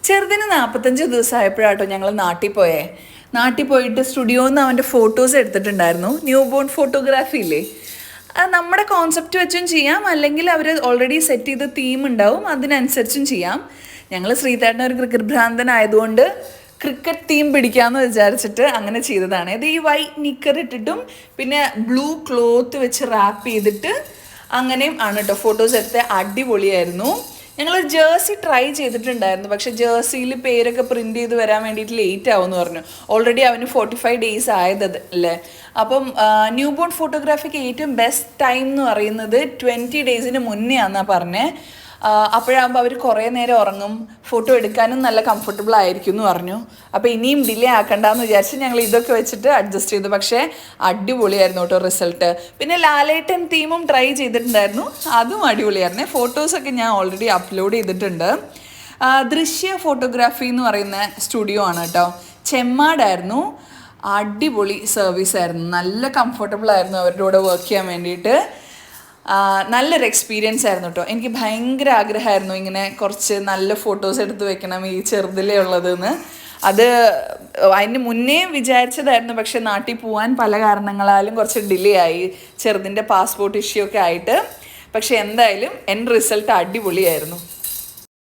ചെറുതിന് 45 ദിവസമായപ്പോഴാട്ടോ ഞങ്ങൾ നാട്ടിൽ പോയേ. നാട്ടിൽ പോയിട്ട് സ്റ്റുഡിയോയിൽ നിന്ന് അവൻ്റെ ഫോട്ടോസ് എടുത്തിട്ടുണ്ടായിരുന്നു. ന്യൂ ബോൺ ഫോട്ടോഗ്രാഫി ഇല്ലേ, അത് നമ്മുടെ കോൺസെപ്റ്റ് വെച്ചും ചെയ്യാം, അല്ലെങ്കിൽ അവർ ഓൾറെഡി സെറ്റ് ചെയ്ത തീം ഉണ്ടാവും, അതിനനുസരിച്ചും ചെയ്യാം. ഞങ്ങൾ ശ്രീധേട്ടൻ ഒരു ക്രിക്കറ്റ് ഭ്രാന്തനായതുകൊണ്ട് ക്രിക്കറ്റ് തീം പിടിക്കാമെന്ന് വിചാരിച്ചിട്ട് അങ്ങനെ ചെയ്തതാണ്. ഇത് ഈ വൈറ്റ് നിക്കർ ഇട്ടിട്ടും പിന്നെ ബ്ലൂ ക്ലോത്ത് വെച്ച് റാപ്പ് ചെയ്തിട്ട് അങ്ങനെയും ആണ് കേട്ടോ ഫോട്ടോസ് എടുത്ത്. അടിപൊളിയായിരുന്നു. ഞങ്ങൾ ജേഴ്സി ട്രൈ ചെയ്തിട്ടുണ്ടായിരുന്നു, പക്ഷേ ജേഴ്സിയിൽ പേരൊക്കെ പ്രിൻറ്റ് ചെയ്ത് വരാൻ വേണ്ടിയിട്ട് ലേറ്റ് ആവുമെന്ന് പറഞ്ഞു. ഓൾറെഡി അവന് 45 ഡേയ്സ് ആയത് അല്ലേ. അപ്പം ന്യൂ ബോൺ ഫോട്ടോഗ്രാഫിക്ക് ഏറ്റവും ബെസ്റ്റ് ടൈം എന്ന് പറയുന്നത് 20 ഡേയ്സിന് മുന്നേ ആണെന്നാണ് പറഞ്ഞത്. അപ്പോഴാകുമ്പോൾ അവർ കുറേ നേരം ഉറങ്ങും, ഫോട്ടോ എടുക്കാനും നല്ല കംഫർട്ടബിൾ ആയിരിക്കും എന്ന് പറഞ്ഞു. അപ്പോൾ ഇനിയും ഡിലേ ആക്കണ്ടെന്ന് വിചാരിച്ച് ഞങ്ങൾ ഇതൊക്കെ വെച്ചിട്ട് അഡ്ജസ്റ്റ് ചെയ്തു. പക്ഷേ അടിപൊളിയായിരുന്നു കേട്ടോ റിസൾട്ട്. പിന്നെ ലാലേട്ടൻ തീമും ട്രൈ ചെയ്തിട്ടുണ്ടായിരുന്നു, അതും അടിപൊളിയായിരുന്നു. ഫോട്ടോസൊക്കെ ഞാൻ ഓൾറെഡി അപ്ലോഡ് ചെയ്തിട്ടുണ്ട്. ദൃശ്യ ഫോട്ടോഗ്രാഫി എന്ന് പറയുന്ന സ്റ്റുഡിയോ ആണ് കേട്ടോ, ചെമ്മാടായിരുന്നു. അടിപൊളി സർവീസ് ആയിരുന്നു, നല്ല കംഫർട്ടബിൾ ആയിരുന്നു അവരുടെ കൂടെ വർക്ക് ചെയ്യാൻ വേണ്ടിയിട്ട്. നല്ലൊരു എക്സ്പീരിയൻസ് ആയിരുന്നു കേട്ടോ. എനിക്ക് ഭയങ്കര ആഗ്രഹമായിരുന്നു ഇങ്ങനെ കുറച്ച് നല്ല ഫോട്ടോസ് എടുത്ത് വെക്കണം ഈ ചെറുതിലേ ഉള്ളതെന്ന്. അതിന് മുന്നേ വിചാരിച്ചതായിരുന്നു, പക്ഷെ നാട്ടിൽ പോകാൻ പല കാരണങ്ങളാലും കുറച്ച് ഡിലേ ആയി, ചെറുതിൻ്റെ പാസ്പോർട്ട് ഇഷ്യൂ ഒക്കെ ആയിട്ട്. പക്ഷെ എന്തായാലും എൻ്റെ റിസൾട്ട് അടിപൊളിയായിരുന്നു.